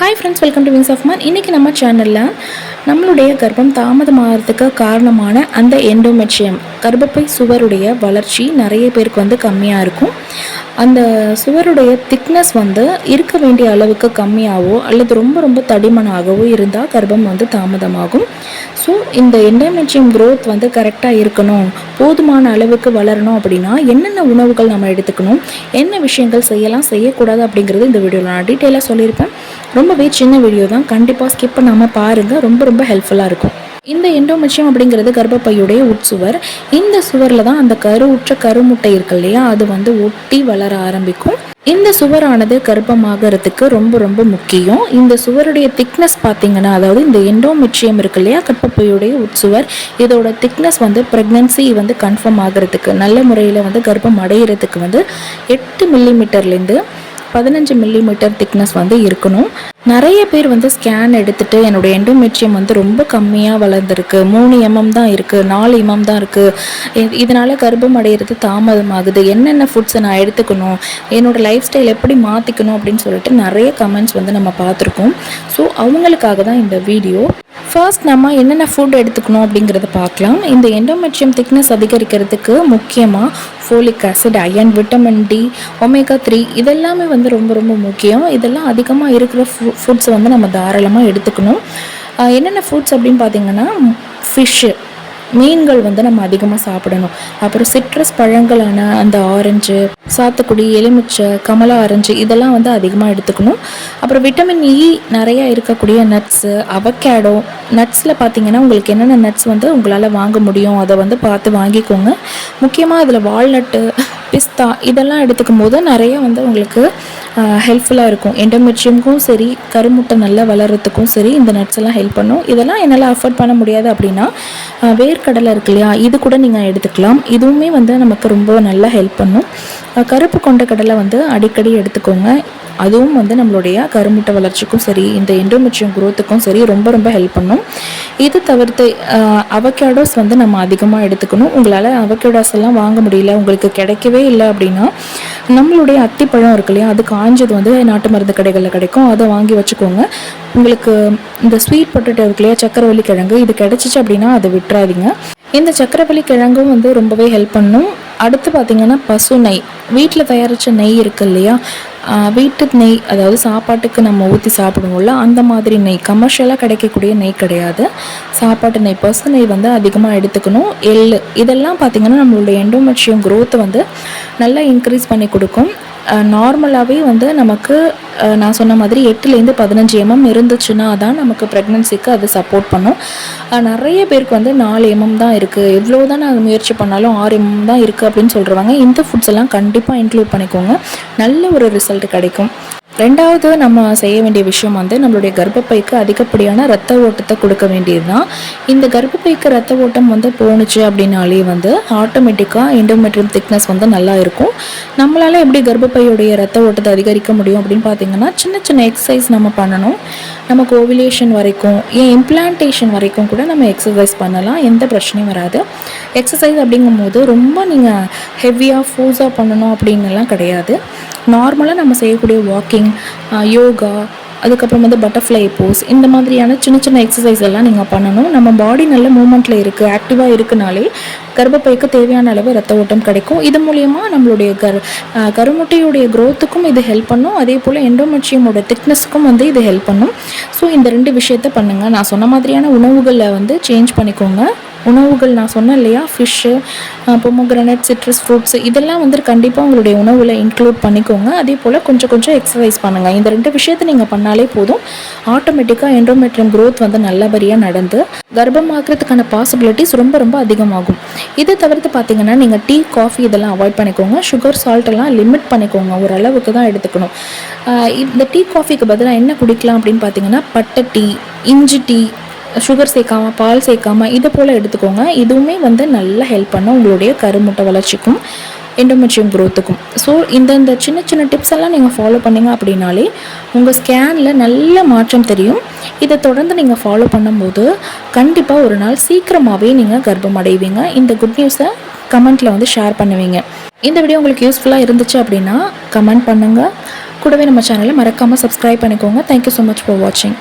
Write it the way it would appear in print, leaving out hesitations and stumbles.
Hi friends, welcome to Wings of Man. இன்றைக்கி நம்ம சேனலில் நம்மளுடைய கர்ப்பம் தாமதமாகிறதுக்கு காரணமான அந்த எண்டோமெட்ரியம் கர்ப்பப்பை சுவருடைய வளர்ச்சி நிறைய பேருக்கு கம்மியாக இருக்கும். அந்த சுவருடைய திக்னஸ் இருக்க வேண்டிய அளவுக்கு கம்மியாகவோ அல்லது ரொம்ப ரொம்ப தடிமனாகவோ இருந்தால் கர்ப்பம் தாமதமாகும். ஸோ இந்த எண்டோமெட்ரியம் க்ரோத் கரெக்டாக இருக்கணும், போதுமான அளவுக்கு வளரணும் அப்படின்னா என்னென்ன உணவுகள் நம்ம எடுத்துக்கணும், என்ன விஷயங்கள் செய்யலாம் செய்யக்கூடாது அப்படிங்கிறது இந்த வீடியோவில் நான் டீட்டெயிலாக சொல்லியிருப்பேன். ரொம்பவே சின்ன வீடியோ தான், கண்டிப்பாக ஸ்கிப் பண்ணாமல் பாருங்கள், ரொம்ப ரொம்ப ஹெல்ப்ஃபுல்லாக இருக்கும். இந்த எண்டோமெட்ரியம் அப்படிங்கிறது கர்ப்பப்பையுடைய உட்சுவர். இந்த சுவரில் தான் அந்த கருமுட்டை இருக்கு இல்லையா, அது ஒட்டி வளர ஆரம்பிக்கும். இந்த சுவரானது கர்ப்பமாகறதுக்கு ரொம்ப ரொம்ப முக்கியம். இந்த சுவருடைய திக்னஸ் பார்த்தீங்கன்னா, அதாவது இந்த எண்டோமெட்ரியம் இருக்கு இல்லையா, கர்ப்பப்பையுடைய உட்சுவர், இதோட திக்னஸ் ப்ரெக்னன்சி கன்ஃபார்ம் ஆகிறதுக்கு, நல்ல முறையில் கர்ப்பம் அடைகிறதுக்கு 8 மில்லிமீட்டர்லேருந்து 15 மில்லிமீட்டர் திக்னஸ் இருக்கணும். நிறைய பேர் ஸ்கேன் எடுத்துகிட்டு என்னோட எண்டோமெட்ரியம் ரொம்ப கம்மியாக வளர்ந்துருக்கு, 3 mm தான் இருக்குது, 4 mm தான் இருக்குது, இதனால் கர்ப்பம் அடைகிறது தாமதமாகுது, என்னென்ன ஃபுட்ஸை நான் எடுத்துக்கணும், என்னோடய லைஃப் ஸ்டைல் எப்படி மாற்றிக்கணும் அப்படின்னு சொல்லிட்டு நிறைய கமெண்ட்ஸ் நம்ம பார்த்துருக்கோம். ஸோ அவங்களுக்காக தான் இந்த வீடியோ. ஃபர்ஸ்ட் நம்ம என்னென்ன ஃபுட் எடுத்துக்கணும் அப்படிங்கிறத பார்க்கலாம். இந்த எண்டோமெட்ரியம் திக்னஸ் அதிகரிக்கிறதுக்கு முக்கியமாக folic acid, iron, vitamin D, omega 3 இதெல்லாமே ரொம்ப ரொம்ப முக்கியம். இதெல்லாம் அதிகமாக இருக்கிற ஃபுட்ஸை நம்ம தாராளமாக எடுத்துக்கணும். என்னென்ன ஃபுட்ஸ் அப்படின்னு பார்த்தீங்கன்னா, ஃபிஷ்ஷு, மீன்கள் நம்ம அதிகமாக சாப்பிடணும். அப்புறம் சிட்ரஸ் பழங்களான அந்த ஆரஞ்சு, சாத்துக்குடி, எலுமிச்சை, கமலா ஆரஞ்சு இதெல்லாம் அதிகமாக எடுத்துக்கணும். அப்புறம் விட்டமின் இ நிறையா இருக்கக்கூடிய நட்ஸு, அவகேடோ. நட்ஸில் பார்த்தீங்கன்னா உங்களுக்கு என்னென்ன நட்ஸ் உங்களால் வாங்க முடியும் அதை பார்த்து வாங்கிக்கோங்க. முக்கியமாக அதில் வால்நட்டு, பிஸ்தா இதெல்லாம் எடுத்துக்கும் போது நிறைய உங்களுக்கு ஹெல்ப்ஃபுல்லாக இருக்கும். எண்டோமெட்ரியமுக்கும் சரி, கருமுட்டை நல்லா வளர்கிறதுக்கும் சரி இந்த நட்ஸ் எல்லாம் ஹெல்ப் பண்ணும். இதெல்லாம் என்னால் அஃபோர்ட் பண்ண முடியாது அப்படின்னா வேர்க்கடலை இருக்கு இல்லையா, இது கூட நீங்கள் எடுத்துக்கலாம். இதுவுமே நமக்கு ரொம்ப நல்லா ஹெல்ப் பண்ணும். கருப்பு கொண்ட கடலை அடிக்கடி எடுத்துக்கோங்க. அதுவும் நம்மளுடைய கருமுட்டை வளர்ச்சிக்கும் சரி, இந்த எண்டோமெட்ரியம் க்ரோத்துக்கும் சரி ரொம்ப ரொம்ப ஹெல்ப் பண்ணும். இது தவிர்த்து அவகேடோஸ் நம்ம அதிகமாக எடுத்துக்கணும். உங்களால் அவகேடோஸ் எல்லாம் வாங்க முடியல, உங்களுக்கு கிடைக்கவே இல்லை அப்படின்னா நம்மளுடைய அத்திப்பழம் இருக்கு இல்லையா, அது காஞ்சது நாட்டு மருந்து கடைகளில் கிடைக்கும், அதை வாங்கி வச்சுக்கோங்க. உங்களுக்கு இந்த ஸ்வீட் பொட்டேட்டோ இருக்கு இல்லையா, சக்கரவள்ளி கிழங்கு, இது கிடைச்சிச்சு அப்படின்னா அதை விட்டுறாதீங்க. இந்த சக்கரவள்ளி கிழங்கும் ரொம்பவே ஹெல்ப் பண்ணும். அடுத்து பார்த்திங்கன்னா பசு நெய், வீட்டில் தயாரித்த நெய் இருக்கு இல்லையா, வீட்டு நெய், அதாவது சாப்பாட்டுக்கு நம்ம ஊற்றி சாப்பிடுவோம்ல அந்த மாதிரி நெய், கமர்ஷியலாக கிடைக்கக்கூடிய நெய் கிடையாது, சாப்பாட்டு நெய், பசு நெய் அதிகமாக எடுத்துக்கணும். எள்ளு இதெல்லாம் பார்த்திங்கன்னா நம்மளுடைய எண்டோமெட்ரியம் க்ரோத்தை நல்லா இன்க்ரீஸ் பண்ணி கொடுக்கும். நார்மலாகவே நமக்கு நான் சொன்ன மாதிரி 8லேருந்து 15 mm இருந்துச்சுன்னா தான் நமக்கு ப்ரெக்னன்சிக்கு அது சப்போர்ட் பண்ணும். நிறைய பேருக்கு 4 mm தான் இருக்குது, எவ்வளோ தான் நான் முயற்சி பண்ணாலும் 6 mm தான் இருக்குது அப்படின்னு சொல்கிறவங்க இந்த ஃபுட்ஸ் எல்லாம் கண்டிப்பாக இன்க்ளூட் பண்ணிக்கோங்க, நல்ல ஒரு ரிசல்ட் கிடைக்கும். ரெண்டாவது நம்ம செய்ய வேண்டிய விஷயம் நம்மளுடைய கர்ப்பப்பைக்கு அதிகப்படியான ரத்த ஓட்டத்தை கொடுக்க வேண்டியது தான். இந்த கர்ப்பப்பைக்கு ரத்த ஓட்டம் போணுச்சு அப்படின்னாலே ஆட்டோமேட்டிக்காக எண்டோமெட்ரியம் திக்னஸ் நல்லா இருக்கும். நம்மளால் எப்படி கர்ப்பப்பையுடைய ரத்த ஓட்டத்தை அதிகரிக்க முடியும் அப்படின்னு பார்த்தீங்கன்னா, சின்ன சின்ன எக்ஸசைஸ் நம்ம பண்ணணும். நமக்கு ஓவிலேஷன் வரைக்கும், ஏன் இம்ப்ளான்டேஷன் வரைக்கும் கூட நம்ம எக்ஸசைஸ் பண்ணலாம், எந்த பிரச்சனையும் வராது. எக்ஸசைஸ் அப்படிங்கும் போது ரொம்ப நீங்கள் ஹெவியாக ஃபோர்ஸாக பண்ணணும் அப்படின்னுலாம் கிடையாது. நார்மலாக நம்ம செய்யக்கூடிய வாக்கிங், யோகா, அதுக்கப்புறம் பட்டர்ஃப்ளை போஸ், இந்த மாதிரியான சின்ன சின்ன எக்ஸசைஸ் எல்லாம் நீங்கள் பண்ணணும். நம்ம பாடி நல்ல மூமெண்ட்டில் இருக்குது, ஆக்டிவாக இருக்குனாலே கர்ப்பப்பைக்கு தேவையான அளவு ரத்த ஓட்டம் கிடைக்கும். இது மூலயமா நம்மளுடைய கருமுட்டையுடைய க்ரோத்துக்கும் இது ஹெல்ப் பண்ணும், அதே போல் எண்டோமெட்ரியமோட திக்னஸுக்கும் இது ஹெல்ப் பண்ணும். ஸோ இந்த 2 விஷயத்த பண்ணுங்கள். நான் சொன்ன மாதிரியான உணவுகளை சேஞ்ச் பண்ணிக்கோங்க. உணவுகள் நான் சொன்னேன் இல்லையா, ஃபிஷ்ஷு, பொமோகிரானட், சிட்ரஸ் ஃப்ரூட்ஸு இதெல்லாம் கண்டிப்பாக உங்களுடைய உணவில் இன்க்ளூட் பண்ணிக்கோங்க. அதே போல் கொஞ்சம் கொஞ்சம் எக்ஸசைஸ் பண்ணுங்கள். இந்த 2 விஷயத்தை நீங்கள் பண்ணாலே போதும், ஆட்டோமேட்டிக்காக எண்டோமெட்ரியம் க்ரோத் நல்லபடியாக நடந்து கர்ப்பமாக்குறதுக்கான பாசிபிலிட்டிஸ் ரொம்ப ரொம்ப அதிகமாகும். இதை தவிர்த்து பார்த்தீங்கன்னா நீங்கள் டீ, காஃபி இதெல்லாம் அவாய்ட் பண்ணிக்கோங்க. சுகர், சால்ட்டெல்லாம் லிமிட் பண்ணிக்கோங்க, ஓரளவுக்கு தான் எடுத்துக்கணும். இந்த டீ, காஃபிக்கு பதிலாக என்ன குடிக்கலாம் அப்படின்னு பார்த்தீங்கன்னா, பட்டை டீ, இஞ்சி டீ, சுகர் சேர்க்காமல், பால் சேர்க்காமல் இதை போல் எடுத்துக்கோங்க. இதுவுமே நல்லா ஹெல்ப் பண்ணும் உங்களுடைய கருமுட்டை வளர்ச்சிக்கும் எண்டோமெட்ரியம் க்ரோத்துக்கும். ஸோ இந்த சின்ன சின்ன டிப்ஸ் எல்லாம் நீங்கள் ஃபாலோ பண்ணிங்க அப்படின்னாலே உங்கள் ஸ்கேனில் நல்ல மாற்றம் தெரியும். இதை தொடர்ந்து நீங்கள் ஃபாலோ பண்ணும்போது கண்டிப்பாக ஒரு நாள் சீக்கிரமாகவே நீங்கள் கர்ப்பம் அடைவீங்க. இந்த குட் நியூஸை கமெண்ட்டில் ஷேர் பண்ணுவீங்க. இந்த வீடியோ உங்களுக்கு யூஸ்ஃபுல்லாக இருந்துச்சு அப்படின்னா கமெண்ட் பண்ணுங்கள். கூடவே நம்ம சேனலை மறக்காமல் சப்ஸ்கிரைப் பண்ணிக்கோங்க. தேங்க்யூ ஸோ மச் ஃபார் வாட்சிங்.